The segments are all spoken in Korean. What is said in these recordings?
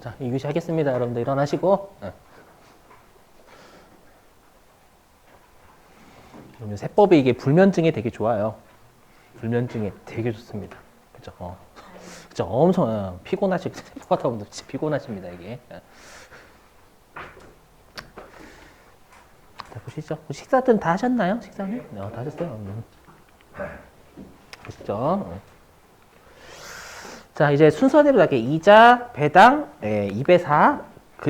자, 2교시 하겠습니다. 여러분들 일어나시고. 세법이 이게 불면증에 되게 좋아요. 불면증에 되게 좋습니다. 그죠? 그죠? 엄청 피곤하실 세법 하다 보면 진짜 피곤하십니다, 이게. 자, 보시죠. 식사들은 다 하셨나요? 식사는? 다 하셨어요. 보시죠. 자, 이제 순서대로 갈게. 이자, 배당, 2배4,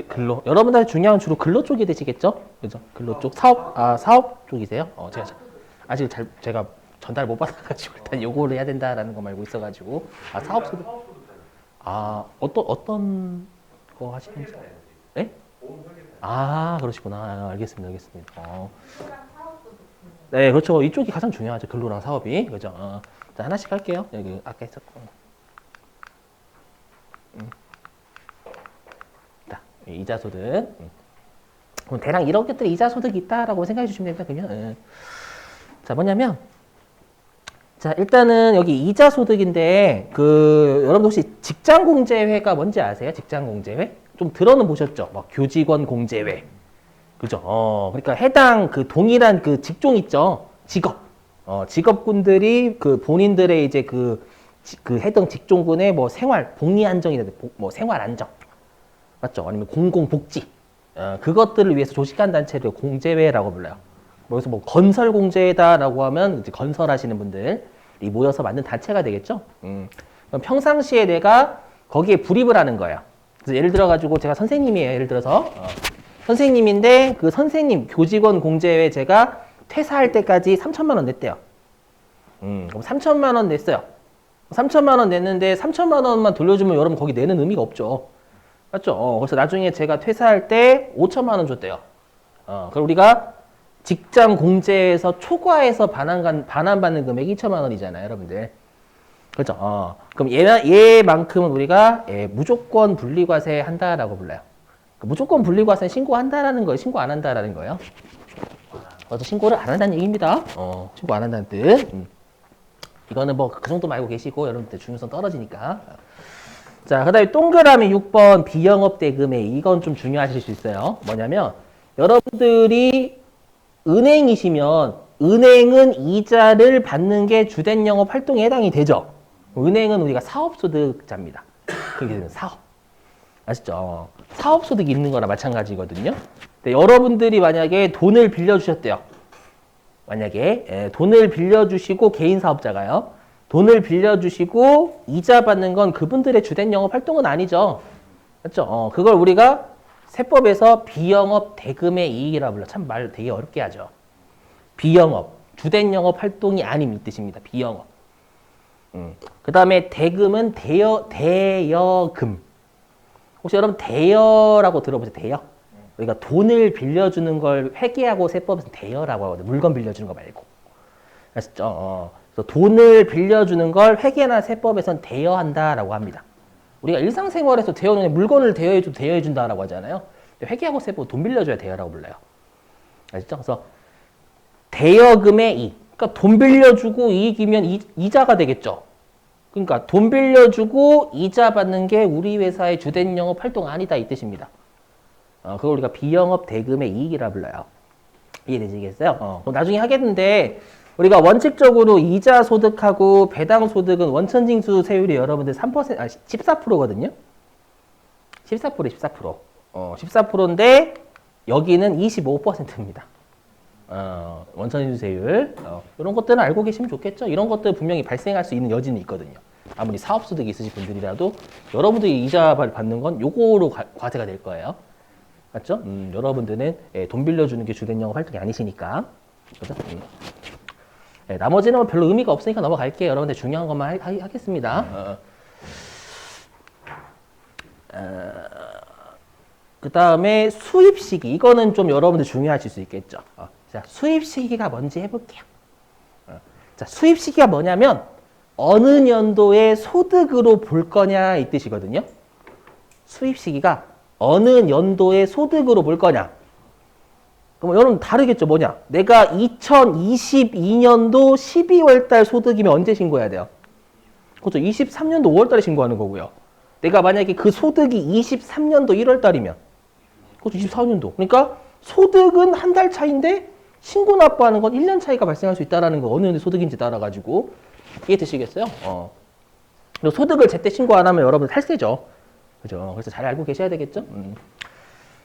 근로. 여러분들 중요한 주로 근로 쪽이 되시겠죠? 그죠? 근로 쪽, 사업 쪽이세요? 아직 제가 전달 못 받아가지고 일단 요거를 해야 된다라는 거 말고 있어가지고. 사업 소득. 어떤 거 하시는지. 네? 그러시구나. 알겠습니다. 네, 그렇죠. 이쪽이 가장 중요하죠. 근로랑 사업이. 그죠? 자, 하나씩 할게요. 여기 아까 했었고. 이자 소득. 그럼 대략 이런 것들이 이자 소득이 있다라고 생각해 주시면 됩니다. 그러면 자, 뭐냐면 자, 일단은 여기 이자 소득인데 여러분 혹시 직장 공제회가 뭔지 아세요? 직장 공제회? 좀 들어는 보셨죠? 막 교직원 공제회. 그죠? 그러니까 해당 동일한 직종 있죠? 직업. 직업군들이 본인들의 이제 해당 직종군의 뭐 생활 복리 안정이라든지 뭐 생활 안정. 맞죠? 아니면 공공복지. 그것들을 위해서 조직한 단체를 공제회라고 불러요. 여기서 뭐 건설공제다라고 하면 이제 건설하시는 분들이 모여서 만든 단체가 되겠죠? 그럼 평상시에 내가 거기에 불입을 하는 거예요. 그래서 예를 들어가지고 제가 선생님이에요. 예를 들어서. 선생님인데 그 선생님 교직원 공제회 제가 퇴사할 때까지 3천만 원 냈대요. 그럼 3천만 원 냈어요. 3천만 원 냈는데 3천만 원만 돌려주면 여러분 거기 내는 의미가 없죠. 맞죠? 그래서 나중에 제가 퇴사할 때 5천만 원 줬대요. 그럼 우리가 직장 공제에서 초과해서 반환받는 금액이 2천만 원이잖아요, 여러분들. 그렇죠? 그럼 얘만큼은 우리가 무조건 분리과세 한다라고 불러요. 무조건 분리과세 신고한다라는 거예요, 신고 안 한다라는 거예요. 그래서 신고를 안 한다는 얘기입니다. 신고 안 한다는 뜻. 이거는 뭐 그 정도 말고 계시고 여러분들 중요성 떨어지니까. 자, 그 다음에 동그라미 6번 비영업 대금액. 이건 좀 중요하실 수 있어요. 뭐냐면 여러분들이 은행이시면 은행은 이자를 받는 게 주된 영업 활동에 해당이 되죠. 은행은 우리가 사업소득자입니다. 그게 되면 사업. 아시죠? 사업소득이 있는 거나 마찬가지거든요. 근데 여러분들이 만약에 돈을 빌려주셨대요. 만약에 돈을 빌려주시고 개인 사업자가요. 돈을 빌려주시고 이자 받는 건 그분들의 주된 영업 활동은 아니죠. 맞죠? 그걸 우리가 세법에서 비영업 대금의 이익이라고 불러. 참 말 되게 어렵게 하죠. 비영업, 주된 영업 활동이 아님 이 뜻입니다. 비영업. 그 다음에 대금은 대여금. 혹시 여러분 대여라고 들어보세요? 대여? 우리가 돈을 빌려주는 걸 회계하고 세법에서 대여라고 하거든요. 물건 빌려주는 거 말고. 아시죠? 그래서 돈을 빌려주는 걸 회계나 세법에서는 대여한다라고 합니다. 우리가 일상생활에서 대여는 물건을 대여해줘도 대여해준다라고 하잖아요. 회계하고 세법 돈 빌려줘야 대여라고 불러요. 아시죠? 그래서 대여금의 이익. 그러니까 돈 빌려주고 이익이면 이자가 되겠죠. 그러니까 돈 빌려주고 이자 받는 게 우리 회사의 주된 영업 활동 아니다 이 뜻입니다. 그걸 우리가 비영업 대금의 이익이라 불러요. 이해되시겠어요? 나중에 하겠는데 우리가 원칙적으로 이자 소득하고 배당 소득은 원천징수 세율이 여러분들 14%거든요. 14%. 14%인데 여기는 25%입니다. 원천징수 세율. 이런 것들은 알고 계시면 좋겠죠. 이런 것들 분명히 발생할 수 있는 여지는 있거든요. 아무리 사업소득이 있으신 분들이라도 여러분들이 이자 받는 건 요거로 과세가 될 거예요. 맞죠? 여러분들은 돈 빌려주는 게 주된 영업 활동이 아니시니까. 그죠? 나머지는 별로 의미가 없으니까 넘어갈게요. 여러분들 중요한 것만 하겠습니다. 그 다음에 수입 시기. 이거는 좀 여러분들 중요하실 수 있겠죠. 자, 수입 시기가 뭔지 해볼게요. 자, 수입 시기가 뭐냐면 어느 년도의 소득으로 볼 거냐 이 뜻이거든요. 수입 시기가 어느 연도의 소득으로 볼 거냐. 그럼 여러분 다르겠죠. 뭐냐? 내가 2022년도 12월 달 소득이면 언제 신고해야 돼요? 그렇죠. 23년도 5월 달에 신고하는 거고요. 내가 만약에 그 소득이 23년도 1월 달이면 그것도 24년도. 그러니까 소득은 한 달 차인데 신고 납부하는 건 1년 차이가 발생할 수 있다는 거. 어느 정도 소득인지 따라가지고. 이해되시겠어요? 그리고 소득을 제때 신고 안 하면 여러분 탈세죠. 그죠? 그래서 잘 알고 계셔야 되겠죠?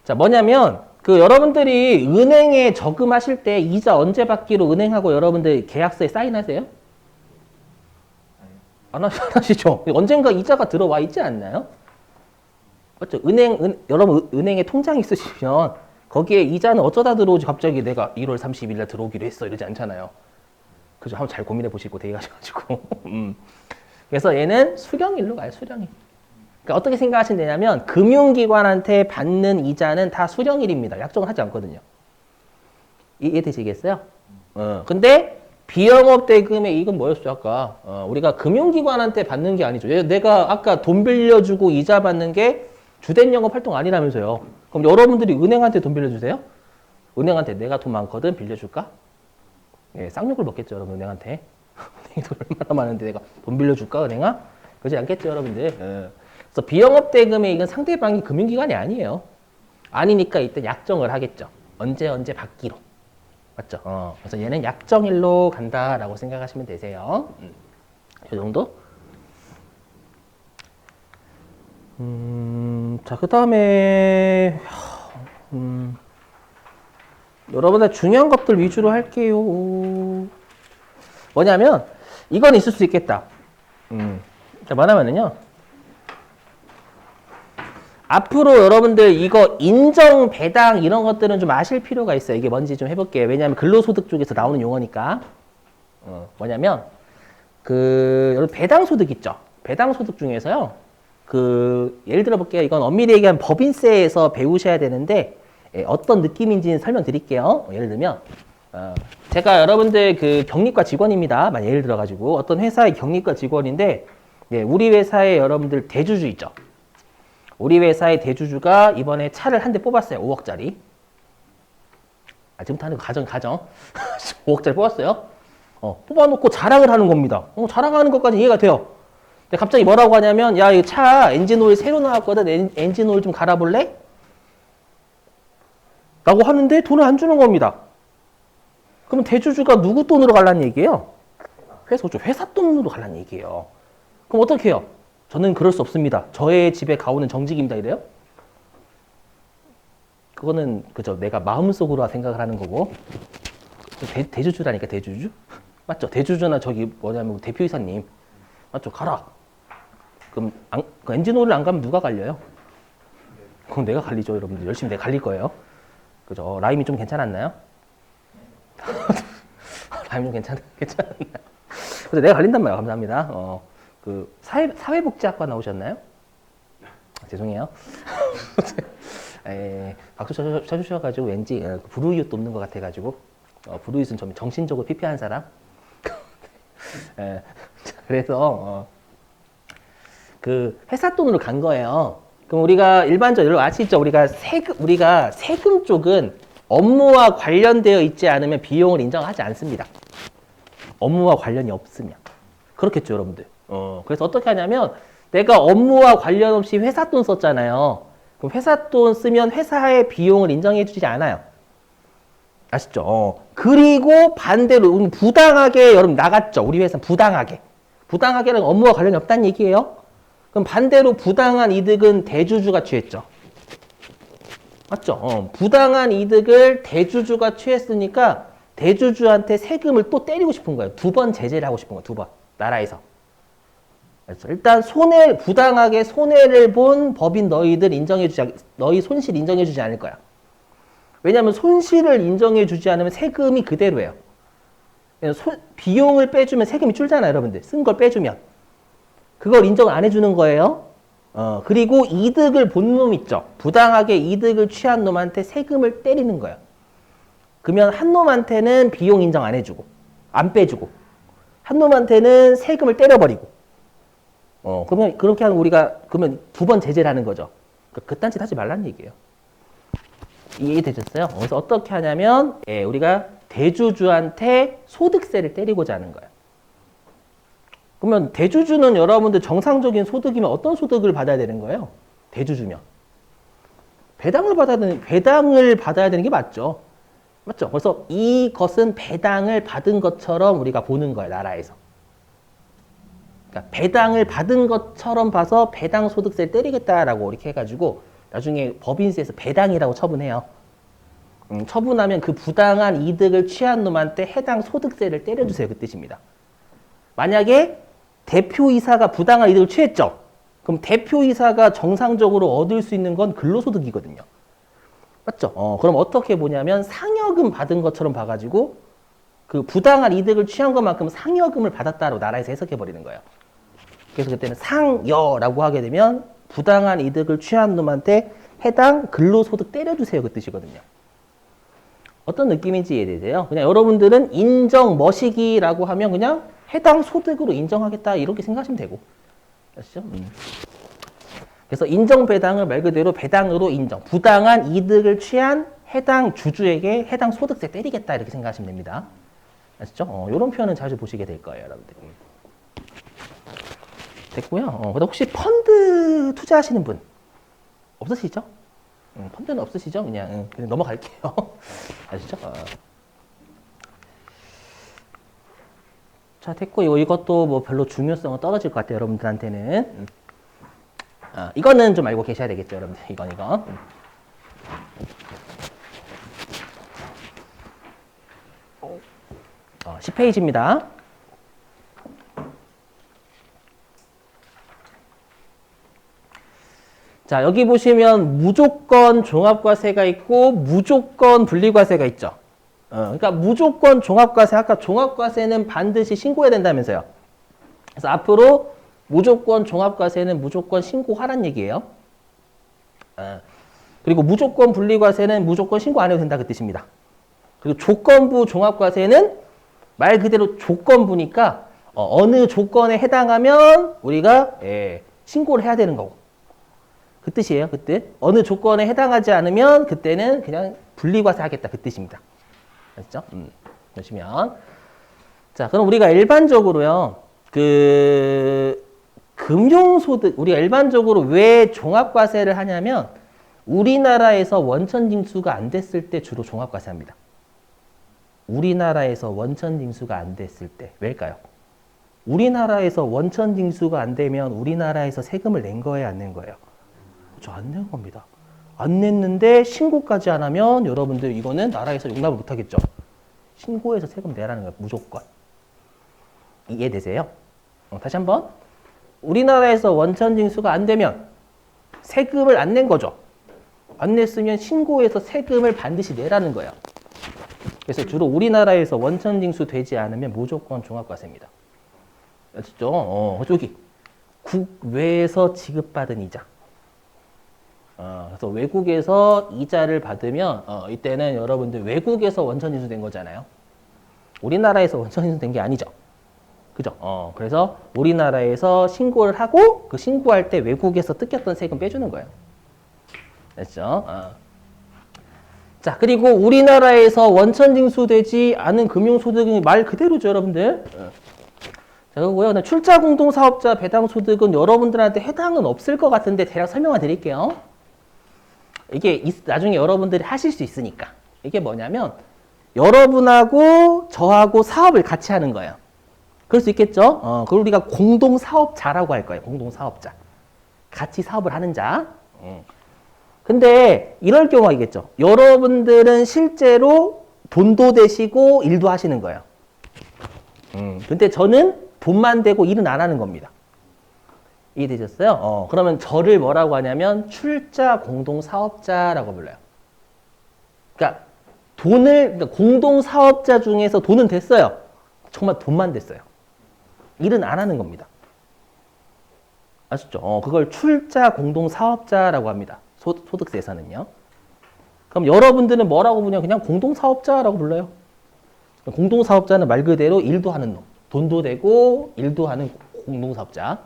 자, 뭐냐면 그 여러분들이 은행에 저금하실 때 이자 언제 받기로 은행하고 여러분들 계약서에 사인하세요? 안 하시죠? 언젠가 이자가 들어와 있지 않나요? 맞죠? 여러분 은행에 통장 있으시면 거기에 이자는 어쩌다 들어오지 갑자기 내가 1월 30일 날 들어오기로 했어 이러지 않잖아요. 그죠? 한번 잘 고민해 보시고 대기하셔가지고. 그래서 얘는 수령일로 가요. 수령일. 그러니까 어떻게 생각하시면 되냐면 금융기관한테 받는 이자는 다 수령일입니다. 약정을 하지 않거든요. 이해되시겠어요? 근데 비영업 대금의 이익은 뭐였어요? 아까 우리가 금융기관한테 받는 게 아니죠. 내가 아까 돈 빌려주고 이자 받는 게 주된 영업 활동 아니라면서요. 그럼 여러분들이 은행한테 돈 빌려주세요? 은행한테 내가 돈 많거든 빌려줄까? 예, 쌍욕을 먹겠죠, 여러분 은행한테. 은행이 돈 얼마나 많은데 내가 돈 빌려줄까, 은행아? 그러지 않겠죠, 여러분들. 예. 그래서 비영업 대금의 이익은 상대방이 금융기관이 아니에요. 아니니까 이때 약정을 하겠죠. 언제 받기로. 맞죠? 그래서 얘는 약정일로 간다라고 생각하시면 되세요. 이 정도? 자, 그 다음에, 여러분들 중요한 것들 위주로 할게요. 뭐냐면, 이건 있을 수 있겠다. 자, 뭐냐면요. 앞으로 여러분들 이거 인정, 배당 이런 것들은 좀 아실 필요가 있어요. 이게 뭔지 좀 해볼게요. 왜냐하면 근로소득 쪽에서 나오는 용어니까. 뭐냐면, 여러분 배당 소득 있죠? 배당 소득 중에서요. 예를 들어 볼게요. 이건 엄밀히 얘기하면 법인세에서 배우셔야 되는데, 어떤 느낌인지는 설명드릴게요. 예를 들면, 제가 여러분들 경리과 직원입니다. 예를 들어가지고, 어떤 회사의 경리과 직원인데, 우리 회사에 여러분들 대주주 있죠? 우리 회사의 대주주가 이번에 차를 한 대 뽑았어요. 5억짜리. 지금부터 하는 거 가정. 5억짜리 뽑았어요. 뽑아놓고 자랑을 하는 겁니다. 자랑하는 것까지 이해가 돼요. 근데 갑자기 뭐라고 하냐면, 야, 이 차 엔진오일 새로 나왔거든. 엔진오일 좀 갈아볼래? 라고 하는데 돈을 안 주는 겁니다. 그러면 대주주가 누구 돈으로 갈라는 얘기예요? 회사 돈으로 갈라는 얘기예요. 그럼 어떻게 해요? 저는 그럴 수 없습니다. 저의 집에 가오는 정직입니다. 이래요? 그거는 그죠. 내가 마음속으로 생각을 하는 거고. 대주주라니까 대주주? 맞죠? 대주주나 저기 뭐냐면 대표이사님. 맞죠? 가라. 그럼 그 엔진오일 안 가면 누가 갈려요? 그럼 내가 갈리죠. 여러분들. 열심히 내가 갈릴 거예요. 그죠? 라임이 좀 괜찮았나요? 라임 좀 괜찮았나요? 그래서 내가 갈린단 말이에요. 감사합니다. 사회복지학과 나오셨나요? 죄송해요. 박수 쳐주셔가지고 왠지 불우이웃 돕는 것 같아가지고 불우이웃은 좀 정신적으로 피폐한 사람. 그래서 회사 돈으로 간 거예요. 그럼 우리가 일반적으로 아시죠? 우리가 세금 쪽은 업무와 관련되어 있지 않으면 비용을 인정하지 않습니다. 업무와 관련이 없으면. 그렇겠죠, 여러분들. 그래서 어떻게 하냐면 내가 업무와 관련 없이 회사 돈 썼잖아요. 그럼 회사 돈 쓰면 회사의 비용을 인정해 주지 않아요. 아시죠? 그리고 반대로 부당하게 여러분 나갔죠. 우리 회사는 부당하게. 부당하게는 업무와 관련이 없다는 얘기예요. 그럼 반대로 부당한 이득은 대주주가 취했죠. 맞죠? 부당한 이득을 대주주가 취했으니까 대주주한테 세금을 또 때리고 싶은 거예요. 2번 제재를 하고 싶은 거예요. 2번. 나라에서. 그래서 일단 부당하게 손해를 본 법인 너희 손실 인정해주지 않을 거야. 왜냐하면 손실을 인정해주지 않으면 세금이 그대로예요. 비용을 빼주면 세금이 줄잖아요, 여러분들. 쓴 걸 빼주면. 그걸 인정 안 해주는 거예요. 그리고 이득을 본 놈 있죠. 부당하게 이득을 취한 놈한테 세금을 때리는 거예요. 그러면 한 놈한테는 비용 인정 안 해주고, 안 빼주고, 한 놈한테는 세금을 때려버리고. 그러면 그렇게 하면 그러면 2번 제재를 하는 거죠. 그딴 짓 하지 말라는 얘기예요. 이해되셨어요? 그래서 어떻게 하냐면, 우리가 대주주한테 소득세를 때리고자 하는 거예요. 그러면 대주주는 여러분들 정상적인 소득이면 어떤 소득을 받아야 되는 거예요? 대주주면. 배당을 받아야 되는 게 맞죠. 맞죠? 그래서 이것은 배당을 받은 것처럼 우리가 보는 거예요, 나라에서. 그러니까 배당을 받은 것처럼 봐서 배당 소득세를 때리겠다라고 이렇게 해가지고 나중에 법인세에서 배당이라고 처분해요. 처분하면 그 부당한 이득을 취한 놈한테 해당 소득세를 때려주세요. 그 뜻입니다. 만약에 대표이사가 부당한 이득을 취했죠. 그럼 대표이사가 정상적으로 얻을 수 있는 건 근로소득이거든요. 맞죠? 그럼 어떻게 보냐면 상여금 받은 것처럼 봐가지고 그 부당한 이득을 취한 것만큼 상여금을 받았다고 나라에서 해석해버리는 거예요. 그래서 그때는 상여라고 하게 되면 부당한 이득을 취한 놈한테 해당 근로소득 때려주세요. 그 뜻이거든요. 어떤 느낌인지 이해되세요? 그냥 여러분들은 인정 머시기라고 하면 그냥 해당 소득으로 인정하겠다 이렇게 생각하시면 되고. 아시죠? 그래서 인정배당을 말 그대로 배당으로 인정. 부당한 이득을 취한 해당 주주에게 해당 소득세 때리겠다 이렇게 생각하시면 됩니다. 아시죠? 이런 표현은 자주 보시게 될 거예요, 여러분들. 됐고요. 그다음 혹시 펀드 투자하시는 분 없으시죠? 펀드는 없으시죠? 그냥 넘어갈게요. 아시죠? 자, 됐고 이것도 뭐 별로 중요성은 떨어질 것 같아요, 여러분들한테는. 이거는 좀 알고 계셔야 되겠죠, 여러분들. 이거. 10페이지입니다. 자, 여기 보시면 무조건 종합과세가 있고 무조건 분리과세가 있죠. 그러니까 무조건 종합과세, 아까 종합과세는 반드시 신고해야 된다면서요. 그래서 앞으로 무조건 종합과세는 무조건 신고하란 얘기예요. 그리고 무조건 분리과세는 무조건 신고 안 해도 된다 그 뜻입니다. 그리고 조건부 종합과세는 말 그대로 조건부니까 어느 조건에 해당하면 우리가 신고를 해야 되는 거고. 그 뜻이에요. 그 뜻. 어느 조건에 해당하지 않으면 그때는 그냥 분리과세 하겠다. 그 뜻입니다. 아시죠? 보시면. 자, 그럼 우리가 일반적으로요. 금융소득, 우리가 일반적으로 왜 종합과세를 하냐면 우리나라에서 원천징수가 안 됐을 때 주로 종합과세 합니다. 우리나라에서 원천징수가 안 됐을 때. 왜일까요? 우리나라에서 원천징수가 안 되면 우리나라에서 세금을 낸 거예요? 안 낸 거예요? 저 안 낸 겁니다. 안 냈는데 신고까지 안 하면 여러분들 이거는 나라에서 용납을 못 하겠죠. 신고해서 세금 내라는 거예요. 무조건. 이해되세요? 다시 한번. 우리나라에서 원천징수가 안 되면 세금을 안 낸 거죠. 안 냈으면 신고해서 세금을 반드시 내라는 거예요. 그래서 주로 우리나라에서 원천징수 되지 않으면 무조건 종합과세입니다. 아시죠? 저기 국외에서 지급받은 이자. 그래서 외국에서 이자를 받으면 이때는 여러분들 외국에서 원천징수 된 거잖아요. 우리나라에서 원천징수 된 게 아니죠. 그죠? 그래서 우리나라에서 신고를 하고 그 신고할 때 외국에서 뜯겼던 세금 빼주는 거예요. 됐죠? 자, 그리고 우리나라에서 원천징수 되지 않은 금융소득은 말 그대로죠, 여러분들. 자, 그거고요. 출자공동사업자 배당소득은 여러분들한테 해당은 없을 것 같은데 대략 설명을 드릴게요. 이게 나중에 여러분들이 하실 수 있으니까. 이게 뭐냐면 여러분하고 저하고 사업을 같이 하는 거예요. 그럴 수 있겠죠? 그걸 우리가 공동사업자라고 할 거예요. 공동사업자. 같이 사업을 하는 자. 근데 이럴 경우가 있겠죠. 여러분들은 실제로 돈도 되시고 일도 하시는 거예요. 근데 저는 돈만 되고 일은 안 하는 겁니다. 이해되셨어요? 그러면 저를 뭐라고 하냐면 출자 공동사업자라고 불러요. 그러니까 공동사업자 중에서 돈은 됐어요. 정말 돈만 됐어요. 일은 안 하는 겁니다. 아시죠? 그걸 출자 공동사업자라고 합니다. 소득세에서는요. 그럼 여러분들은 뭐라고 부르냐? 그냥 공동사업자라고 불러요. 공동사업자는 말 그대로 일도 하는 놈. 돈도 되고 일도 하는 공동사업자.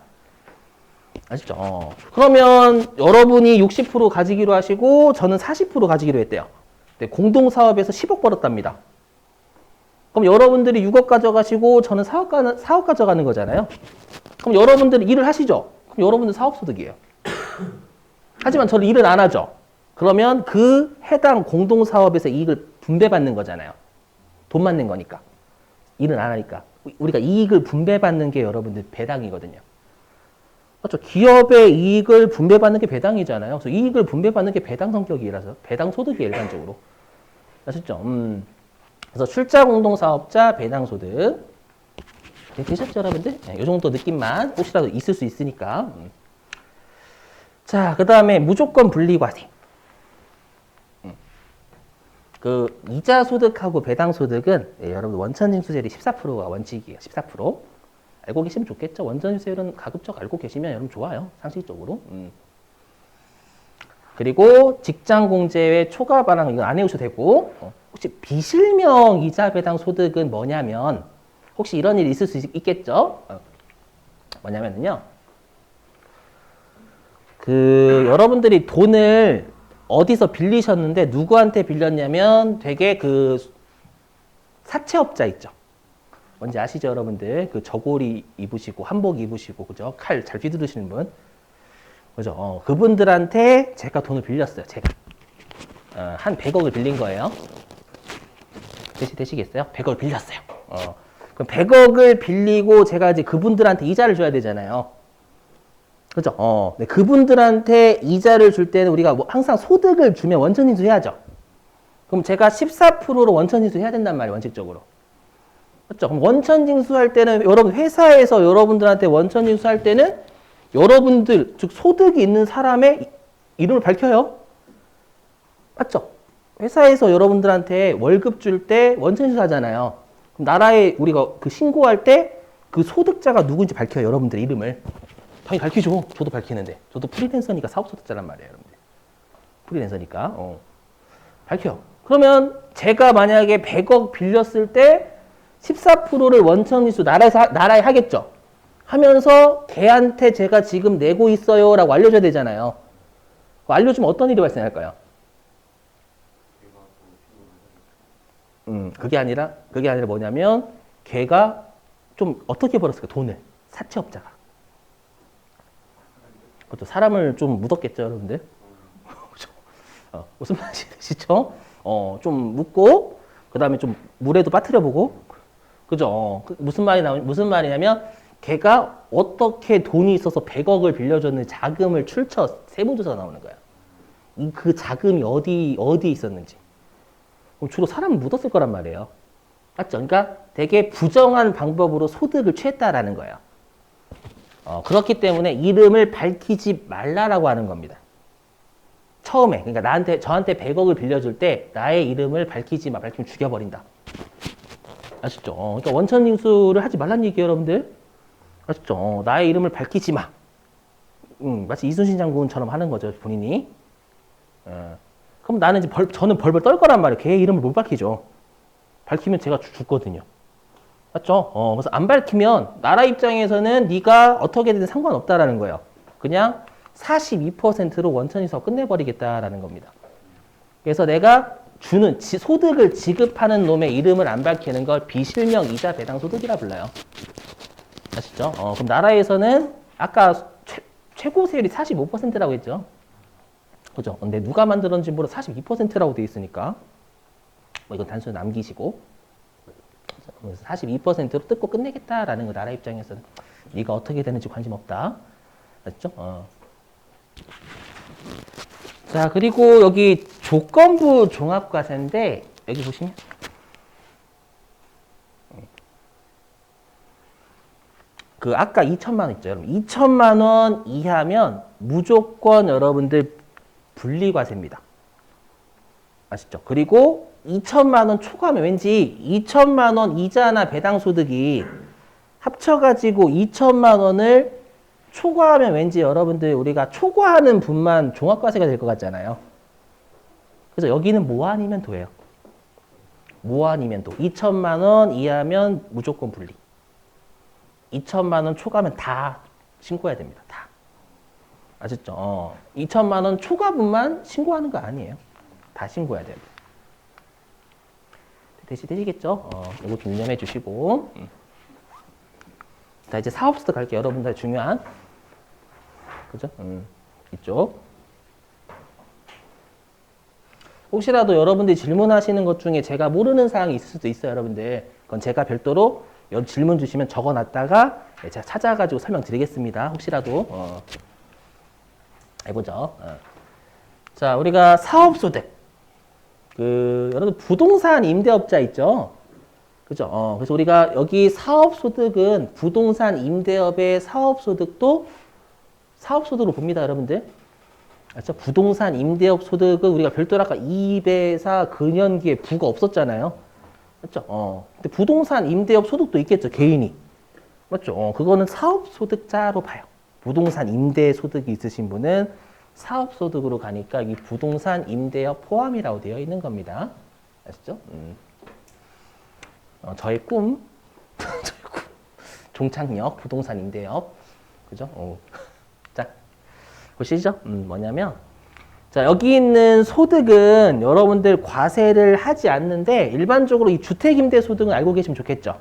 아시죠? 그러면 여러분이 60% 가지기로 하시고 저는 40% 가지기로 했대요. 네, 공동사업에서 10억 벌었답니다. 그럼 여러분들이 6억 가져가시고 저는 4억 가져가는 거잖아요. 그럼 여러분들이 일을 하시죠. 그럼 여러분들 사업소득이에요. 하지만 저는 일을 안 하죠. 그러면 그 해당 공동사업에서 이익을 분배받는 거잖아요. 돈만 낸 거니까. 일은 안 하니까. 우리가 이익을 분배받는 게 여러분들 배당이거든요. 그렇죠. 기업의 이익을 분배받는 게 배당이잖아요. 그래서 이익을 분배받는 게 배당 성격이라서 배당 소득이 일반적으로. 아셨죠? 그래서 출자 공동사업자 배당 소득. 되셨죠, 여러분들? 네, 이 정도 느낌만 혹시라도 있을 수 있으니까. 자, 그 다음에 무조건 분리과세. 그 이자 소득하고 배당 소득은 여러분 원천징수세율이 14%가 원칙이에요. 14%. 알고 계시면 좋겠죠. 원천징수세율은 가급적 알고 계시면 여러분 좋아요. 상식적으로. 그리고 직장공제의 초과 반환 이건 안 해오셔도 되고 혹시 비실명 이자 배당 소득은 뭐냐면 혹시 이런 일이 있을 수 있겠죠. 뭐냐면요. 그 여러분들이 돈을 어디서 빌리셨는데 누구한테 빌렸냐면 되게 그 사채업자 있죠. 뭔지 아시죠, 여러분들? 그 저고리 입으시고 한복 입으시고 그죠? 칼 잘 휘두르시는 분. 그죠? 그분들한테 제가 돈을 빌렸어요. 제가. 한 100억을 빌린 거예요. 되시겠어요? 100억을 빌렸어요. 그럼 100억을 빌리고 제가 이제 그분들한테 이자를 줘야 되잖아요. 그죠? 네, 그분들한테 이자를 줄 때는 우리가 뭐 항상 소득을 주면 원천징수 해야죠. 그럼 제가 14%로 원천징수 해야 된단 말이에요, 원칙적으로. 그렇죠? 그럼 원천징수 할 때는 여러분 회사에서 여러분들한테 원천징수 할 때는 여러분들 즉 소득이 있는 사람의 이름을 밝혀요. 맞죠? 회사에서 여러분들한테 월급 줄 때 원천징수 하잖아요. 그럼 나라에 우리가 그 신고할 때 그 소득자가 누군지 밝혀요, 여러분들 이름을. 당연히 밝히죠. 저도 밝히는데. 저도 프리랜서니까 사업소득자란 말이에요, 여러분들. 프리랜서니까. 밝혀요. 그러면 제가 만약에 100억 빌렸을 때 14%를 원천징수 나라에 하겠죠. 하면서 걔한테 제가 지금 내고 있어요 라고 알려줘야 되잖아요. 알려주면 어떤 일이 발생할까요? 그게 아니라 뭐냐면 걔가 좀 어떻게 벌었을까? 돈을. 사채업자가. 그것도 사람을 좀 묻었겠죠, 여러분들? 무슨 말인지 아시죠? 좀 묻고, 그 다음에 좀 물에도 빠뜨려보고, 그죠? 무슨 말이냐면, 걔가 어떻게 돈이 있어서 100억을 빌려줬는지 자금을 세무조사 나오는 거야. 그 자금이 어디에 있었는지. 그럼 주로 사람을 묻었을 거란 말이에요. 맞죠? 그러니까 되게 부정한 방법으로 소득을 취했다라는 거예요. 그렇기 때문에 이름을 밝히지 말라라고 하는 겁니다. 처음에 그러니까 저한테 100억을 빌려줄 때 나의 이름을 밝히지 마. 밝히면 죽여버린다. 아시죠? 그러니까 원천징수를 하지 말란 얘기예요, 여러분들. 아시죠? 나의 이름을 밝히지 마. 마치 이순신 장군처럼 하는 거죠, 본인이. 그럼 나는 이제 저는 벌벌 떨 거란 말이에요. 걔 이름을 못 밝히죠. 밝히면 제가 죽거든요. 맞죠? 그래서 안 밝히면 나라 입장에서는 네가 어떻게 되든 상관없다라는 거예요. 그냥 42%로 원천징수 끝내버리겠다라는 겁니다. 그래서 내가 주는 소득을 지급하는 놈의 이름을 안 밝히는 걸 비실명 이자 배당 소득이라 불러요. 아시죠? 그럼 나라에서는 아까 최고 세율이 45%라고 했죠. 그죠? 근데 누가 만들었는지 모르 42%라고 돼 있으니까 뭐 이건 단순히 남기시고 42%로 뜯고 끝내겠다라는 거 나라 입장에서는 네가 어떻게 되는지 관심 없다. 맞죠? 자, 그리고 여기 조건부 종합과세인데 여기 보시면 그 아까 2천만 원 있죠, 여러분. 2천만 원 이하면 무조건 여러분들 분리과세입니다. 아시죠? 그리고 2천만 원 초과하면 왠지 2천만 원 이자나 배당 소득이 합쳐가지고 2천만 원을 초과하면 왠지 여러분들 우리가 초과하는 분만 종합과세가 될 것 같잖아요. 그래서 여기는 뭐 아니면 도예요. 뭐 아니면 도. 2천만 원 이하면 무조건 분리. 2천만 원 초과하면 다 신고해야 됩니다. 다. 아셨죠? 2천만 원 초과분만 신고하는 거 아니에요. 다 신고해야 돼요. 되시겠죠? 이거 좀 유념해 주시고. 자, 이제 사업소득 갈게요. 여러분들 중요한. 그죠? 이쪽. 혹시라도 여러분들이 질문하시는 것 중에 제가 모르는 사항이 있을 수도 있어요, 여러분들. 그건 제가 별도로 질문 주시면 적어놨다가 제가 찾아가지고 설명드리겠습니다. 혹시라도 해보죠. 자, 우리가 사업소득. 여러분 부동산 임대업자 있죠? 그죠? 그래서 우리가 여기 사업소득은 부동산 임대업의 사업소득도 사업소득으로 봅니다, 여러분들. 그렇죠? 부동산 임대업 소득은 우리가 별도로 아까 이배사 근연기에 부가 없었잖아요. 맞죠? 근데 부동산 임대업 소득도 있겠죠, 개인이. 맞죠? 그거는 사업소득자로 봐요. 부동산 임대 소득이 있으신 분은 사업소득으로 가니까 이 부동산 임대업 포함이라고 되어 있는 겁니다. 아시죠? 저의 꿈, 저의 꿈, 종착역, 부동산 임대업. 그죠? 자, 보시죠? 뭐냐면, 자, 여기 있는 소득은 여러분들 과세를 하지 않는데, 일반적으로 이 주택임대소득은 알고 계시면 좋겠죠?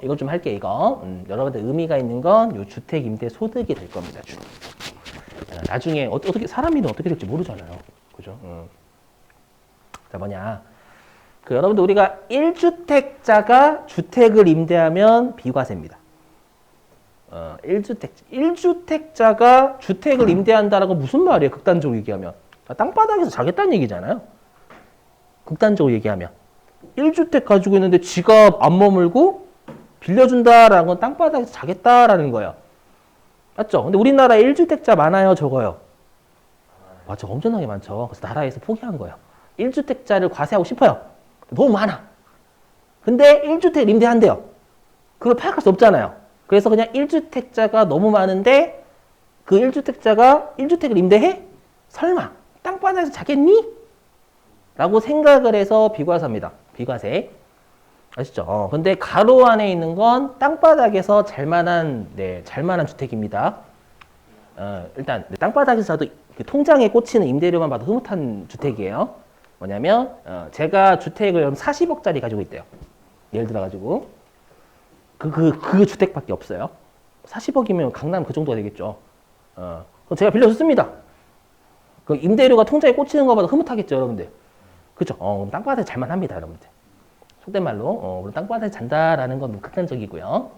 이거 좀 할게요, 이거. 여러분들 의미가 있는 건 이 주택임대소득이 될 겁니다. 나중에 어떻게, 사람 일은 어떻게 될지 모르잖아요. 그죠? 자, 뭐냐. 여러분들 우리가 1주택자가 주택을 임대하면 비과세입니다. 1주택자가 주택을 임대한다라고 무슨 말이에요? 극단적으로 얘기하면. 땅바닥에서 자겠다는 얘기잖아요. 극단적으로 얘기하면. 1주택 가지고 있는데 지가 안 머물고 빌려준다라는 건 땅바닥에서 자겠다라는 거예요. 맞죠? 근데 우리나라에 1주택자 많아요? 적어요? 맞죠? 엄청나게 많죠. 그래서 나라에서 포기한 거예요. 1주택자를 과세하고 싶어요. 너무 많아. 근데 1주택을 임대한대요. 그걸 파악할 수 없잖아요. 그래서 그냥 1주택자가 너무 많은데 그 1주택자가 1주택을 임대해? 설마 땅바닥에서 자겠니? 라고 생각을 해서 비과세입니다. 비과세. 아시죠? 근데 가로 안에 있는 건 땅바닥에서 잘만한 주택입니다. 일단 땅바닥에서도 통장에 꽂히는 임대료만 봐도 흐뭇한 주택이에요. 뭐냐면 제가 주택을 40억짜리 가지고 있대요. 예를 들어가지고 그 주택밖에 없어요. 40억이면 강남 그 정도가 되겠죠. 그럼 제가 빌려줬습니다. 그 임대료가 통장에 꽂히는 것보다 흐뭇하겠죠, 여러분들. 그죠? 땅바닥에 잘만 합니다, 여러분들. 속된 말로 땅바닥에 잔다라는 건 극단적이고요.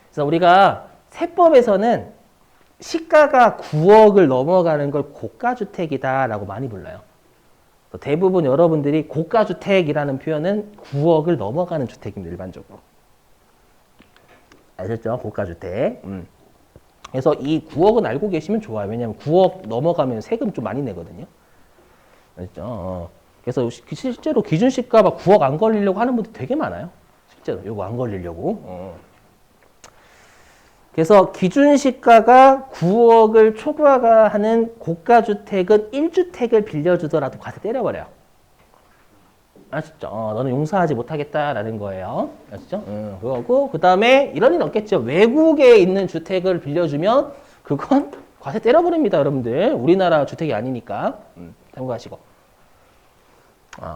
그래서 우리가 세법에서는 시가가 9억을 넘어가는 걸 고가주택이다라고 많이 불러요. 대부분 여러분들이 고가주택이라는 표현은 9억을 넘어가는 주택입니다, 일반적으로. 아셨죠? 고가주택. 그래서 이 9억은 알고 계시면 좋아요. 왜냐하면 9억 넘어가면 세금 좀 많이 내거든요. 아셨죠? 그래서 실제로 기준시가 막 9억 안 걸리려고 하는 분들 되게 많아요. 실제로 이거 안 걸리려고. 그래서 기준시가가 9억을 초과하는 고가주택은 1주택을 빌려주더라도 과세 때려버려요. 아시죠? 너는 용서하지 못하겠다라는 거예요. 아시죠? 그거고 그 다음에 이런 일은 없겠죠. 외국에 있는 주택을 빌려주면 그건 과세 때려버립니다, 여러분들. 우리나라 주택이 아니니까 참고하시고.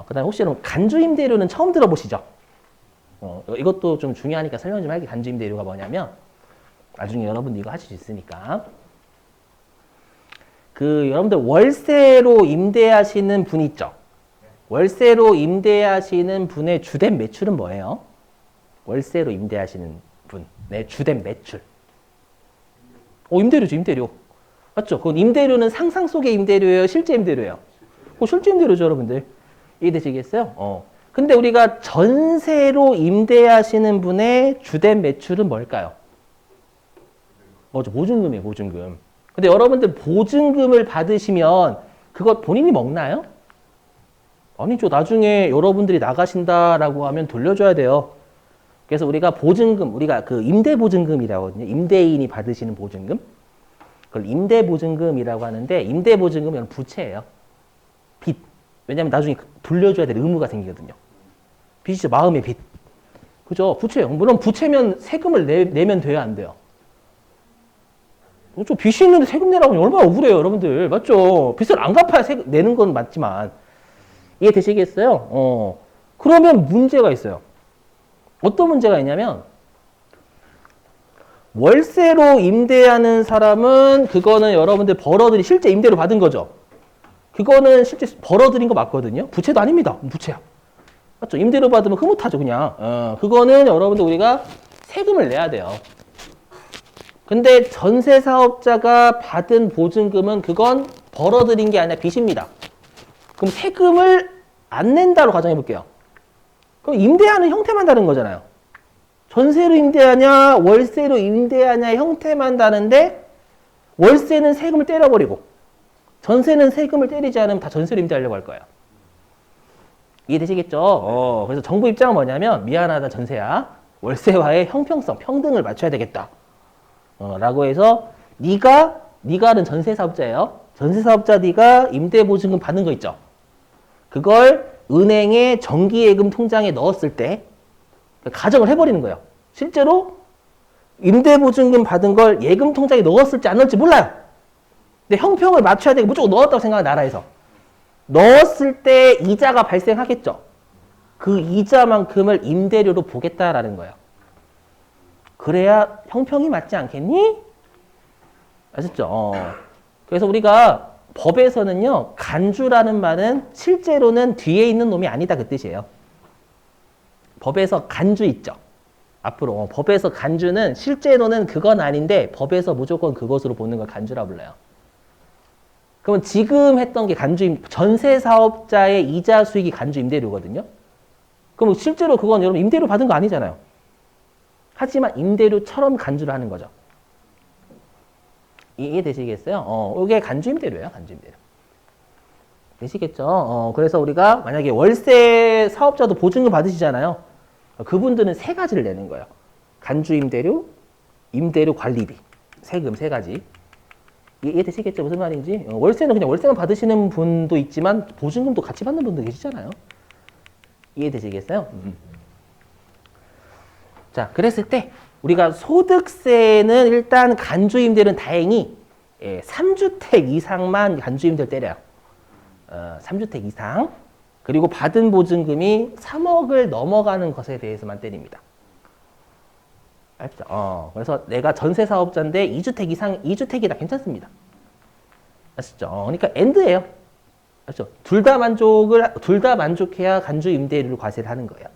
그 다음에 혹시 여러분 간주임대료는 처음 들어보시죠? 이것도 좀 중요하니까 설명 좀 할게요. 간주임대료가 뭐냐면 나중에 여러분들 이거 하실 수 있으니까 여러분들 월세로 임대하시는 분 있죠? 월세로 임대하시는 분의 주된 매출은 뭐예요? 월세로 임대하시는 분의 주된 매출. 임대료죠, 임대료. 맞죠? 그건 임대료는 상상 속의 임대료예요? 실제 임대료예요? 실제 임대료죠, 여러분들. 이해되시겠어요? 근데 우리가 전세로 임대하시는 분의 주된 매출은 뭘까요? 보증금이에요, 보증금. 근데 여러분들 보증금을 받으시면 그거 본인이 먹나요? 아니죠. 나중에 여러분들이 나가신다라고 하면 돌려줘야 돼요. 그래서 우리가 보증금, 우리가 임대보증금이라고 하거든요. 임대인이 받으시는 보증금. 그걸 임대보증금이라고 하는데 임대보증금은 부채예요. 빚. 왜냐면 나중에 돌려줘야 될 의무가 생기거든요. 빚이죠. 마음의 빚. 그죠? 부채예요. 물론 부채면 세금을 내면 돼야 안 돼요. 빚이 있는데 세금 내라고 하면 얼마나 억울해요, 여러분들. 맞죠? 빚을 안 갚아야 내는 건 맞지만. 이해되시겠어요? 그러면 문제가 있어요. 어떤 문제가 있냐면 월세로 임대하는 사람은 그거는 여러분들 벌어들이 실제 임대료 받은 거죠. 그거는 실제 벌어들인 거 맞거든요. 부채도 아닙니다. 부채야. 맞죠? 임대료 받으면 흐뭇하죠, 그냥. 그거는 여러분들 우리가 세금을 내야 돼요. 근데 전세 사업자가 받은 보증금은 그건 벌어들인 게 아니라 빚입니다. 그럼 세금을 안 낸다로 가정해 볼게요. 그럼 임대하는 형태만 다른 거잖아요. 전세로 임대하냐, 월세로 임대하냐 형태만 다른데 월세는 세금을 때려버리고 전세는 세금을 때리지 않으면 다 전세로 임대하려고 할 거예요. 이해되시겠죠? 그래서 정부 입장은 뭐냐면 미안하다 전세야. 월세와의 형평성, 평등을 맞춰야 되겠다. 라고 해서 네가는 전세 사업자예요. 전세 사업자 네가 임대보증금 받는 거 있죠. 그걸 은행의 정기예금 통장에 넣었을 때 가정을 해버리는 거예요. 실제로 임대보증금 받은 걸 예금 통장에 넣었을지 안 넣을지 몰라요. 근데 형평을 맞춰야 되고 무조건 넣었다고 생각하는 나라에서. 넣었을 때 이자가 발생하겠죠. 그 이자만큼을 임대료로 보겠다라는 거예요. 그래야 형평이 맞지 않겠니? 아셨죠? 그래서 우리가 법에서는요, 간주라는 말은 실제로는 뒤에 있는 놈이 아니다 그 뜻이에요. 법에서 간주 있죠. 앞으로 법에서 간주는 실제로는 그건 아닌데 법에서 무조건 그것으로 보는 걸 간주라 불러요. 그러면 지금 했던 게 전세 사업자의 이자 수익이 간주 임대료거든요. 그럼 실제로 그건 여러분 임대료 받은 거 아니잖아요. 하지만 임대료처럼 간주를 하는 거죠. 이해되시겠어요? 이게 간주 임대료예요, 간주 임대료. 되시겠죠? 그래서 우리가 만약에 월세 사업자도 보증금 받으시잖아요. 그분들은 세 가지를 내는 거예요. 간주 임대료, 임대료 관리비, 세금 세 가지. 이해되시겠죠? 무슨 말인지? 월세는 그냥 월세만 받으시는 분도 있지만 보증금도 같이 받는 분도 계시잖아요. 이해되시겠어요? 자, 그랬을 때 우리가 소득세는 일단 간주임대료는 다행히 3주택 이상만 간주임대를 때려요. 3주택 이상. 그리고 받은 보증금이 3억을 넘어가는 것에 대해서만 때립니다. 알죠? 그래서 내가 전세 사업자인데 2주택 이상, 2주택이다 괜찮습니다. 아시죠? 그러니까 엔드예요. 알죠? 둘 다 만족해야 간주 임대료를 과세를 하는 거예요.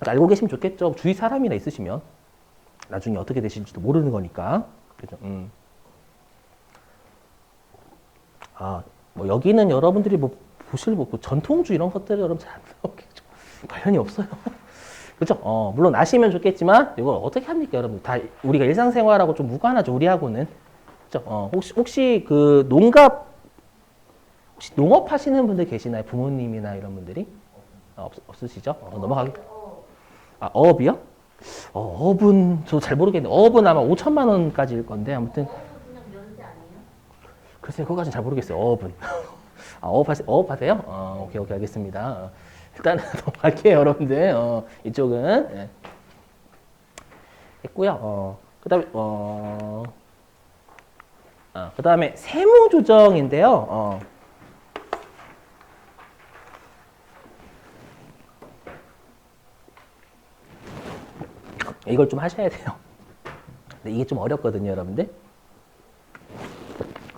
알고 계시면 좋겠죠. 주위 사람이나 있으시면 나중에 어떻게 되실지도 모르는 거니까. 그죠? 뭐 여기는 여러분들이 뭐 보실 전통주 이런 것들 여러분 잘 관련이 없어요. 그죠? 물론 아시면 좋겠지만 이걸 어떻게 합니까, 여러분? 다 우리가 일상생활하고 좀 무관하죠, 우리하고는. 그죠? 혹시 그 농업 하시는 분들 계시나요? 부모님이나 이런 분들이? 없으시죠? 넘어가기. 어업이요? 어업은 저 잘 모르겠는데 어업은 아마 5천만 원까지일 건데 아무튼. 글쎄요, 그거까지는 잘 모르겠어요. 어업은. 어업 하세요? 오케이 알겠습니다. 일단 넘어갈게요, 여러분들. 이쪽은 예. 했고요. 그다음에 세무 조정인데요. 이걸 좀 하셔야 돼요. 근데 이게 좀 어렵거든요, 여러분들.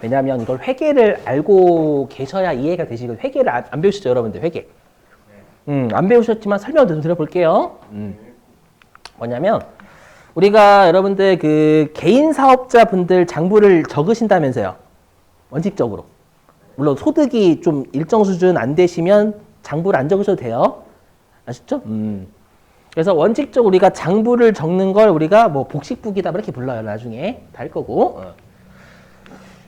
왜냐하면 이걸 회계를 알고 계셔야 이해가 되시고, 회계를 안 배우시죠, 여러분들, 회계. 안 배우셨지만 설명을 좀 드려볼게요. 뭐냐면 우리가 여러분들 그 개인 사업자 분들 장부를 적으신다면서요. 원칙적으로. 물론 소득이 좀 일정 수준 안 되시면 장부를 안 적으셔도 돼요. 아시죠? 그래서 원칙적으로 우리가 장부를 적는 걸 우리가 뭐 복식부기다 이렇게 불러요. 나중에 다 할 거고.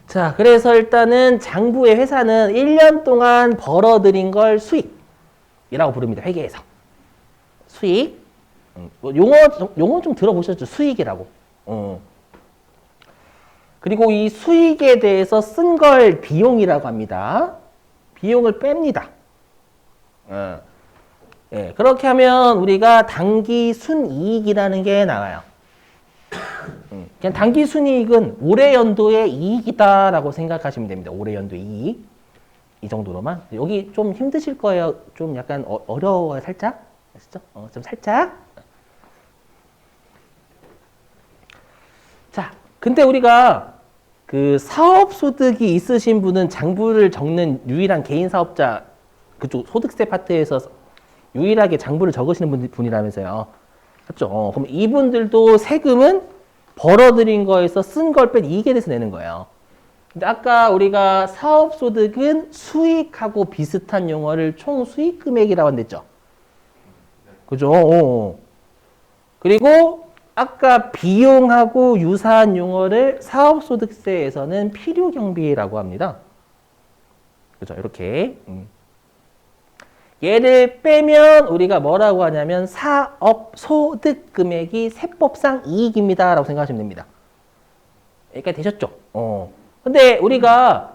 자, 그래서 일단은 장부의 회사는 1년 동안 벌어들인 걸 수익이라고 부릅니다. 회계에서. 수익. 용어 좀 들어보셨죠? 수익이라고. 그리고 이 수익에 대해서 쓴 걸 비용이라고 합니다. 비용을 뺍니다. 예, 그렇게 하면 우리가 당기 순이익이라는 게 나와요. 그냥 당기 순이익은 올해 연도의 이익이다라고 생각하시면 됩니다. 올해 연도 이익. 이 정도로만. 여기 좀 힘드실 거예요. 좀 약간 어려워요, 살짝. 아시죠? 좀 살짝. 자, 근데 우리가 그 사업소득이 있으신 분은 장부를 적는 유일한 개인 사업자, 그쪽 소득세 파트에서 유일하게 장부를 적으시는 분이라면서요. 맞죠? 그럼 이분들도 세금은 벌어들인 거에서 쓴 걸 뺀 이익에 대해서 내는 거예요. 근데 아까 우리가 사업소득은 수익하고 비슷한 용어를 총수익금액이라고 한댔죠. 그죠? 그리고 아까 비용하고 유사한 용어를 사업소득세에서는 필요경비라고 합니다. 그죠? 이렇게. 얘를 빼면 우리가 뭐라고 하냐면 사업소득금액이 세법상 이익입니다. 라고 생각하시면 됩니다. 여기까지 되셨죠? 근데 우리가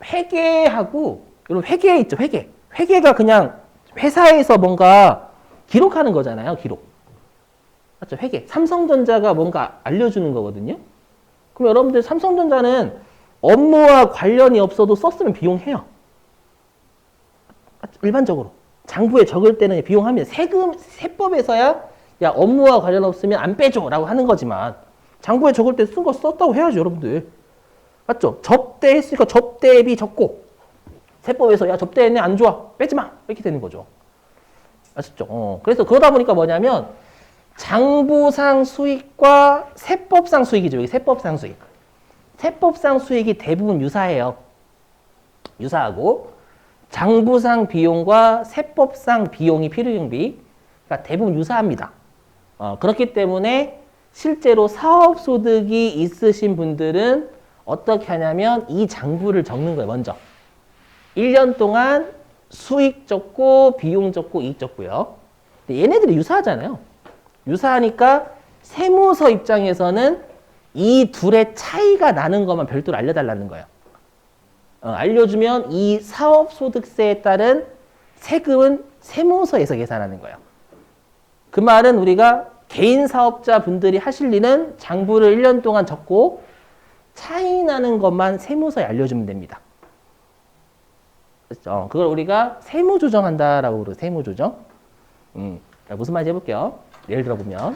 회계하고, 여러분 회계 있죠? 회계. 회계가 그냥 회사에서 뭔가 기록하는 거잖아요. 기록. 맞죠? 회계. 삼성전자가 뭔가 알려주는 거거든요. 그럼 여러분들 삼성전자는 업무와 관련이 없어도 썼으면 비용해요. 일반적으로. 장부에 적을 때는 비용합니다. 세법에서야 야 업무와 관련 없으면 안 빼줘 라고 하는 거지만 장부에 적을 때 쓴 거 썼다고 해야죠, 여러분들. 맞죠? 접대했으니까 접대비 적고 세법에서 야 접대했네 안 좋아 빼지 마 이렇게 되는 거죠. 아셨죠? 그래서 그러다 보니까 뭐냐면 장부상 수익과 세법상 수익이죠. 여기 세법상 수익. 세법상 수익이 대부분 유사해요. 유사하고 장부상 비용과 세법상 비용이 필요경비가 대부분 유사합니다. 그렇기 때문에 실제로 사업소득이 있으신 분들은 어떻게 하냐면 이 장부를 적는 거예요. 먼저 1년 동안 수익 적고 비용 적고 이익 적고요. 근데 얘네들이 유사하잖아요. 유사하니까 세무서 입장에서는 이 둘의 차이가 나는 것만 별도로 알려달라는 거예요. 알려주면 이 사업소득세에 따른 세금은 세무서에서 계산하는 거예요. 그 말은 우리가 개인 사업자 분들이 하실 일은 장부를 1년 동안 적고 차이 나는 것만 세무서에 알려주면 됩니다. 그렇죠? 그걸 우리가 세무조정한다라고 그러죠. 세무조정. 자, 무슨 말인지 해볼게요. 예를 들어보면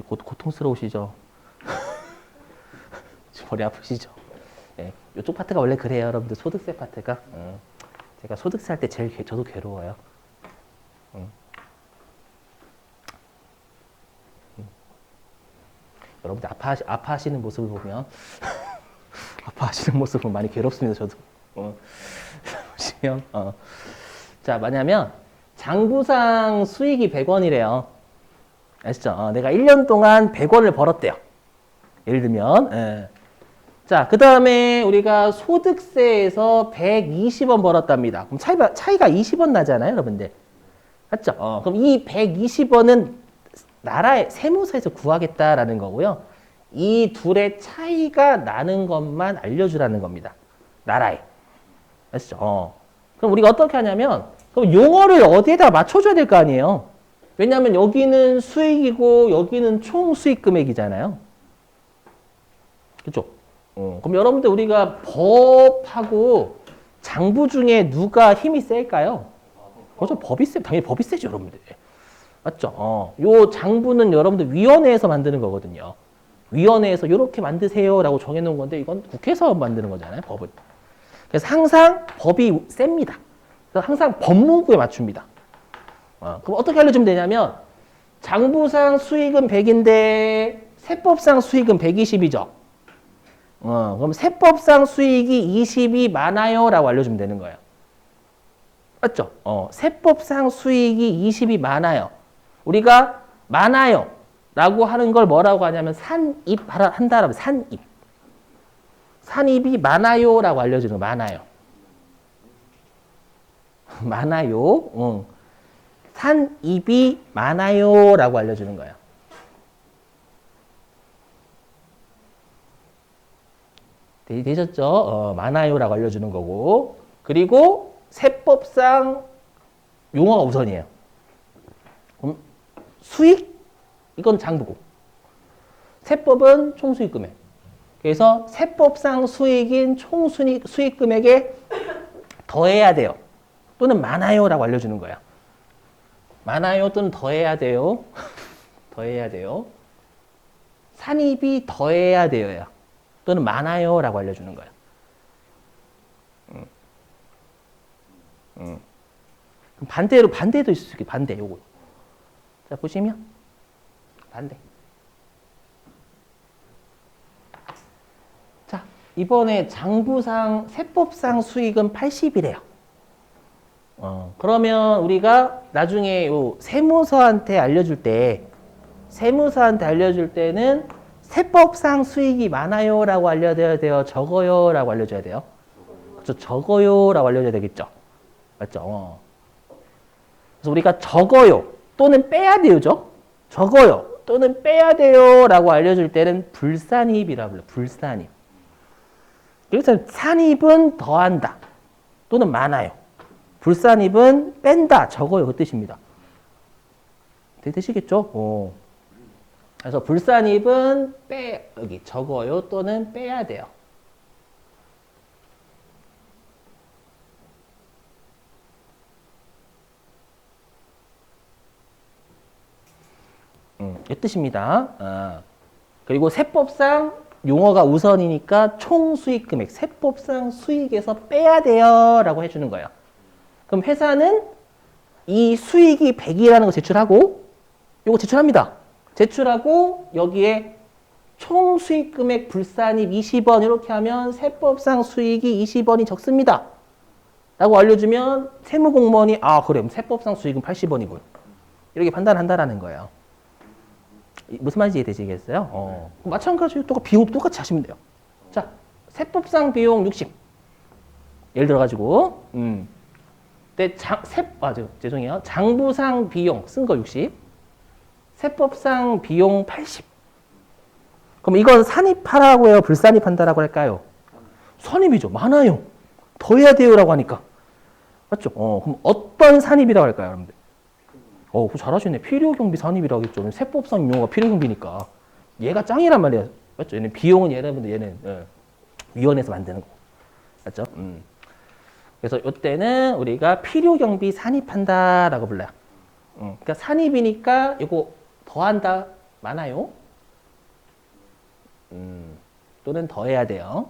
고통스러우시죠? 머리 아프시죠? 네, 이쪽 파트가 원래 그래요. 여러분들 소득세 파트가. 제가 소득세 할 때 제일 저도 괴로워요. 여러분들 아파하시는 모습을 보면 아파하시는 모습을 보면 많이 괴롭습니다. 저도. 보시면 자, 뭐냐면 장부상 수익이 100원이래요. 아시죠? 내가 1년 동안 100원을 벌었대요. 예를 들면. 자, 그 다음에 우리가 소득세에서 120원 벌었답니다. 그럼 차이가 20원 나잖아요, 여러분들. 맞죠? 그럼 이 120원은 나라의 세무서에서 구하겠다라는 거고요. 이 둘의 차이가 나는 것만 알려주라는 겁니다. 나라에. 아시죠? 그럼 우리가 어떻게 하냐면, 그럼 용어를 어디에다 맞춰줘야 될 거 아니에요? 왜냐하면 여기는 수익이고 여기는 총 수익 금액이잖아요. 그죠? 그럼 여러분들 우리가 법하고 장부 중에 누가 힘이 셀까요? 그죠? 당연히 법이 세죠, 여러분들. 맞죠? 요 장부는 여러분들 위원회에서 만드는 거거든요. 위원회에서 이렇게 만드세요라고 정해놓은 건데 이건 국회에서 만드는 거잖아요, 법은. 그래서 항상 법이 셉니다. 그래서 항상 법무부에 맞춥니다. 그럼 어떻게 알려주면 되냐면 장부상 수익은 100인데 세법상 수익은 120이죠. 그럼 세법상 수익이 20이 많아요 라고 알려주면 되는 거예요. 맞죠? 세법상 수익이 20이 많아요. 우리가 많아요 라고 하는 걸 뭐라고 하냐면 산입한다라고 산입. 산입이 많아요 라고 알려주는 거 많아요. 많아요. 산입이 많아요 라고 알려주는 거예요. 되셨죠? 많아요 라고 알려주는 거고. 그리고 세법상 용어가 우선이에요. 수익이 이건 장부고. 세법은 총수익 금액. 그래서 세법상 수익인 총수익 금액에 더해야 돼요. 또는 많아요라고 알려주는 거야. 많아요 또는 더해야 돼요. 더해야 돼요. 산입이 더해야 돼요. 또는 많아요라고 알려주는 거야. 반대도 있을 수 있겠 반대 요거. 자 보시면 반대. 자 이번에 장부상 세법상 수익은 80이래요. 그러면 우리가 나중에 요 세무서한테 알려줄 때는 세법상 수익이 많아요라고 알려줘야 돼요. 적어요라고 알려줘야 돼요. 그렇죠. 적어요라고 알려줘야 되겠죠. 맞죠? 그래서 우리가 적어요 또는 빼야 되죠. 적어요 또는 빼야 돼요라고 알려줄 때는 불산입이라고 불러요. 불산입. 그래서 산입은 더한다 또는 많아요. 불산입은 뺀다, 적어요 그 뜻입니다. 되시겠죠? 그래서 불산입은 여기 적어요 또는 빼야 돼요. 이 뜻입니다. 그리고 세법상 용어가 우선이니까 총 수익 금액, 세법상 수익에서 빼야 돼요 라고 해주는 거예요. 그럼 회사는 이 수익이 100이라는 거 제출하고, 요거 제출합니다. 제출하고 여기에 총 수익 금액 불산입 20원 이렇게 하면 세법상 수익이 20원이 적습니다. 라고 알려주면 세무공무원이 그래 세법상 수익은 80원이군. 이렇게 판단한다라는 거예요. 무슨 말인지 이해되시겠어요? 마찬가지로 비용 똑같이 하시면 돼요. 자, 세법상 비용 60. 예를 들어가지고, 죄송해요. 장부상 비용 쓴 거 60. 세법상 비용 80. 그럼 이건 산입하라고 해요? 불산입한다라고 할까요? 산입이죠. 많아요. 더 해야 돼요라고 하니까. 맞죠? 그럼 어떤 산입이라고 할까요, 여러분들? 그거 잘하시네. 필요경비 산입이라고 했죠. 세법상 용어가 필요경비니까. 얘가 짱이란 말이야. 맞죠? 얘는 비용은 얘는 위원회에서 만드는 거. 맞죠? 그래서 이때는 우리가 필요경비 산입한다라고 불러요. 그러니까 산입이니까 이거 더한다 많아요. 또는 더해야 돼요.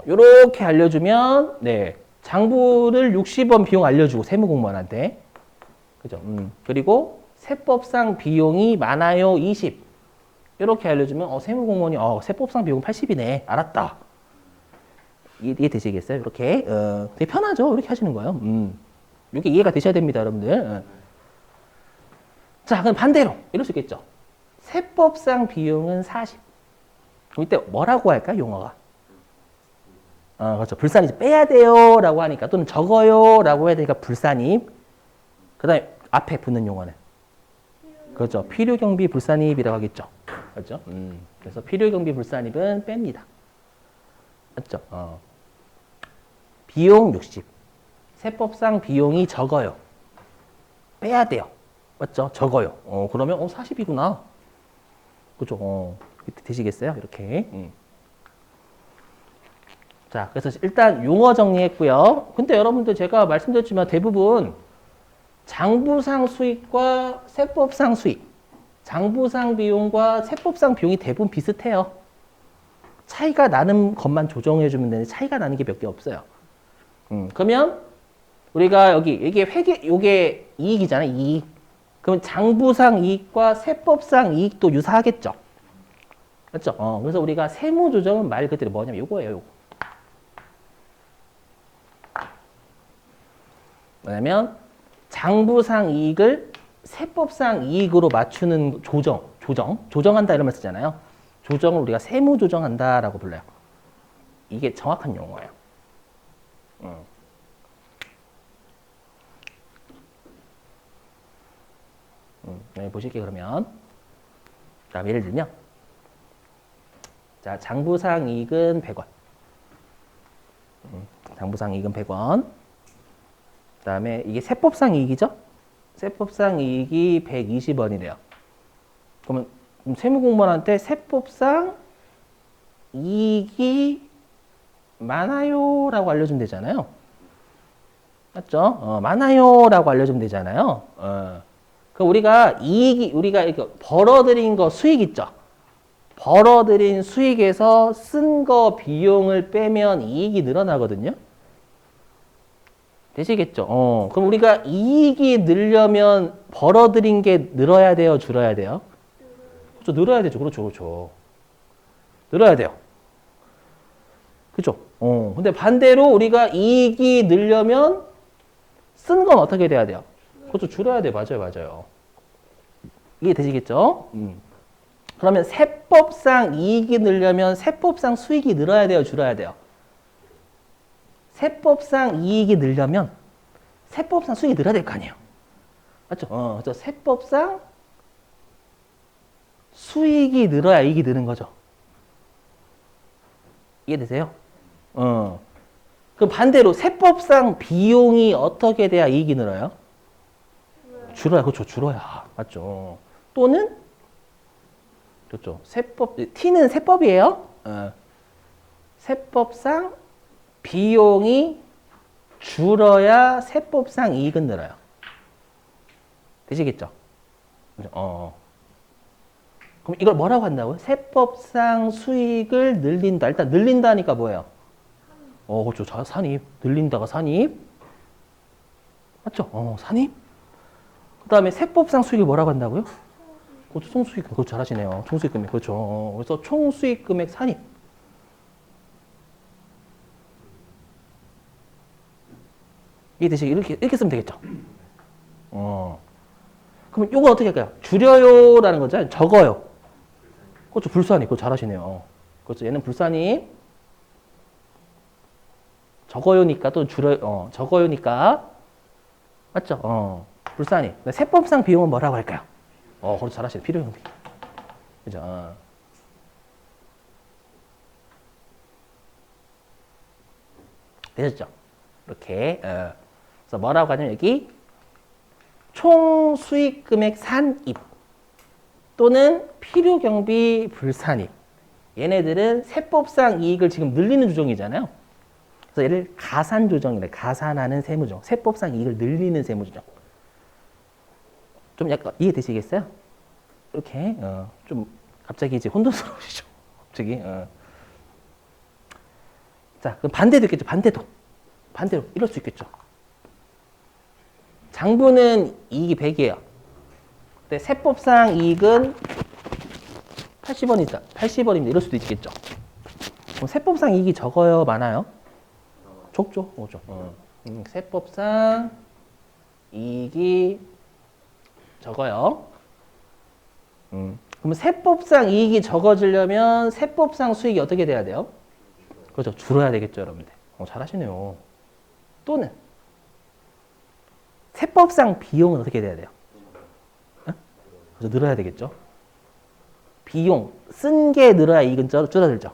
요렇게 알려주면, 네. 장부를 60원 비용 알려주고, 세무공무원한테. 그죠? 그리고 세법상 비용이 많아요, 20. 요렇게 알려주면, 세무공무원이, 세법상 비용 80이네. 알았다. 이해 되시겠어요? 이렇게. 되게 편하죠? 이렇게 하시는 거예요. 이게 이해가 되셔야 됩니다, 여러분들. 자, 그럼 반대로. 이럴 수 있겠죠? 세법상 비용은 40. 그럼 이때 뭐라고 할까, 용어가? 그렇죠. 불산입 빼야 돼요 라고 하니까 또는 적어요 라고 해야 되니까 불산입. 그 다음에 앞에 붙는 용어는 그렇죠. 필요경비 불산입이라고 하겠죠. 그렇죠. 그래서 필요경비 불산입은 뺍니다. 맞죠. 비용 60. 세법상 비용이 적어요. 빼야 돼요. 맞죠. 적어요. 그러면 40이구나. 그렇죠. 되시겠어요? 이렇게. 자, 그래서 일단 용어 정리했고요. 근데 여러분들 제가 말씀드렸지만 대부분 장부상 수익과 세법상 수익, 장부상 비용과 세법상 비용이 대부분 비슷해요. 차이가 나는 것만 조정해주면 되는데 차이가 나는 게 몇 개 없어요. 그러면 우리가 요게 이익이잖아요, 이익. 그러면 장부상 이익과 세법상 이익도 유사하겠죠. 맞죠? 그래서 우리가 세무조정은 말 그대로 뭐냐면 요거예요, 요거. 뭐냐면 장부상 이익을 세법상 이익으로 맞추는 조정한다 이런 말 쓰잖아요. 조정을 우리가 세무조정한다라고 불러요. 이게 정확한 용어예요. 여기 보실게요, 그러면. 다음 예를 들면, 자, 장부상 이익은 100원. 장부상 이익은 100원. 그다음에 이게 세법상 이익이죠? 세법상 이익이 120원이래요. 그러면 세무공무원한테 세법상 이익이 많아요라고 알려주면 되잖아요. 맞죠? 많아요라고 알려주면 되잖아요. 그럼 우리가 이렇게 벌어들인 거 수익 있죠? 벌어들인 수익에서 쓴 거 비용을 빼면 이익이 늘어나거든요. 되시겠죠? 그럼 우리가 이익이 늘려면 벌어들인 게 늘어야 돼요? 줄어야 돼요? 그렇죠. 늘어야 되죠. 그렇죠. 그렇죠. 늘어야 돼요. 그죠? 근데 반대로 우리가 이익이 늘려면 쓴 건 어떻게 돼야 돼요? 그렇죠. 줄어야 돼요. 맞아요. 맞아요. 이해 되시겠죠? 그러면 세법상 이익이 늘려면 세법상 수익이 늘어야 돼요? 줄어야 돼요? 세법상 이익이 늘려면 세법상 수익이 늘어야 될 거 아니에요? 맞죠? 그래서 세법상 수익이 늘어야 이익이 느는 거죠. 이해되세요? 그럼 반대로 세법상 비용이 어떻게 돼야 이익이 늘어요? 줄어야, 그렇죠. 줄어야. 맞죠. 또는, 그렇죠. T는 세법이에요. 세법상 비용이 줄어야 세법상 이익은 늘어요. 되시겠죠? 그럼 이걸 뭐라고 한다고요? 세법상 수익을 늘린다. 일단 늘린다니까 뭐예요? 그렇죠. 산입. 늘린다가 산입. 맞죠? 산입. 그 다음에 세법상 수익을 뭐라고 한다고요? 그렇죠. 총수익. 그거 잘하시네요. 총수익 금액. 그렇죠. 그래서 총수익 금액 산입. 이렇게 쓰면 되겠죠? 그럼 이건 어떻게 할까요? 줄여요라는 거죠. 적어요. 그렇죠. 불산입. 그거 잘하시네요. 그렇죠. 얘는 불산입. 적어요니까 또 적어요니까. 맞죠? 불산입. 세법상 비용은 뭐라고 할까요? 그렇죠. 잘하시네. 필요경비. 그죠? 되셨죠? 이렇게. 그래서 뭐라고 하냐면 여기 총 수익 금액 산입 또는 필요 경비 불산입. 얘네들은 세법상 이익을 지금 늘리는 조정이잖아요. 그래서 얘를 가산 조정이래. 가산하는 세무조정. 세법상 이익을 늘리는 세무조정. 좀 약간 이해되시겠어요? 이렇게 좀 갑자기 이제 혼돈스러우시죠? 갑자기. 자, 그럼 반대도 있겠죠. 반대로 이럴 수 있겠죠. 장부는 이익이 100이에요. 근데 세법상 이익은 80원이다. 80원입니다. 이럴 수도 있겠죠. 그럼 세법상 이익이 적어요? 많아요? 적죠. 세법상 이익이 적어요. 그러면 세법상 이익이 적어지려면 세법상 수익이 어떻게 돼야 돼요? 그렇죠. 줄어야 되겠죠, 여러분들. 잘하시네요. 또는 세법상 비용은 어떻게 돼야 돼요? 그래서 늘어야 되겠죠. 비용, 쓴 게 늘어야 이익은 줄어들죠.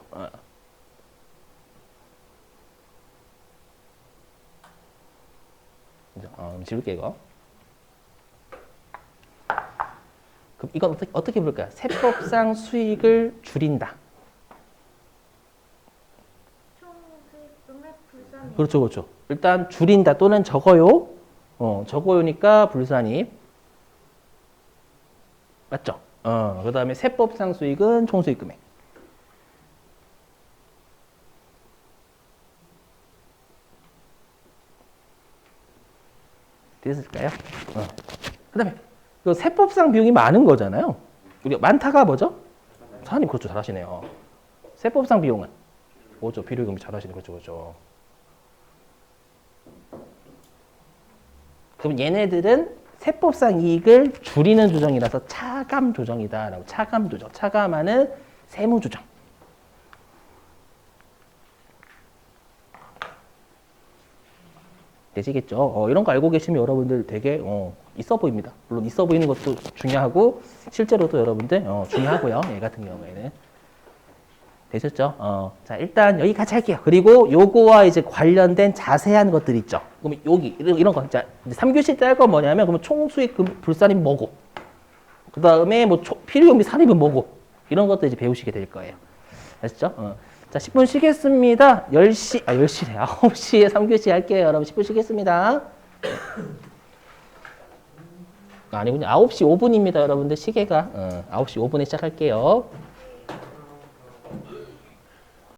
지울게 이거. 그럼 이건 어떻게 볼까요? 세법상 수익을 줄인다. 그렇죠. 일단 줄인다 또는 적어요. 적어요니까 불산입. 맞죠? 그 다음에 세법상 수익은 총수익 금액. 됐을까요? 그 다음에 그 세법상 비용이 많은 거잖아요. 우리가 많다가 뭐죠? 사장님 그렇죠. 잘하시네요. 세법상 비용은 뭐죠? 필요경비 잘하시네. 그렇죠. 그럼 얘네들은 세법상 이익을 줄이는 조정이라서 차감 조정이다라고. 차감 조정. 차감하는 세무 조정. 되시겠죠? 이런 거 알고 계시면 여러분들 되게 있어 보입니다. 물론 있어 보이는 것도 중요하고 실제로도 여러분들 중요하고요. 얘 같은 경우에는. 되셨죠? 자, 일단 여기까지 할게요. 그리고 요거와 이제 관련된 자세한 것들 있죠. 그럼 여기, 이런 거. 자, 3교시 짤 건 뭐냐면, 그러면 총수익 불산입 뭐고, 그 다음에 뭐 필요경비 산입은 뭐고, 이런 것들 이제 배우시게 될 거예요. 아시죠? 자, 10분 쉬겠습니다. 10시래. 9시에 3교시 할게요. 여러분 10분 쉬겠습니다. 아니군요. 9시 5분입니다. 여러분들 시계가. 9시 5분에 시작할게요.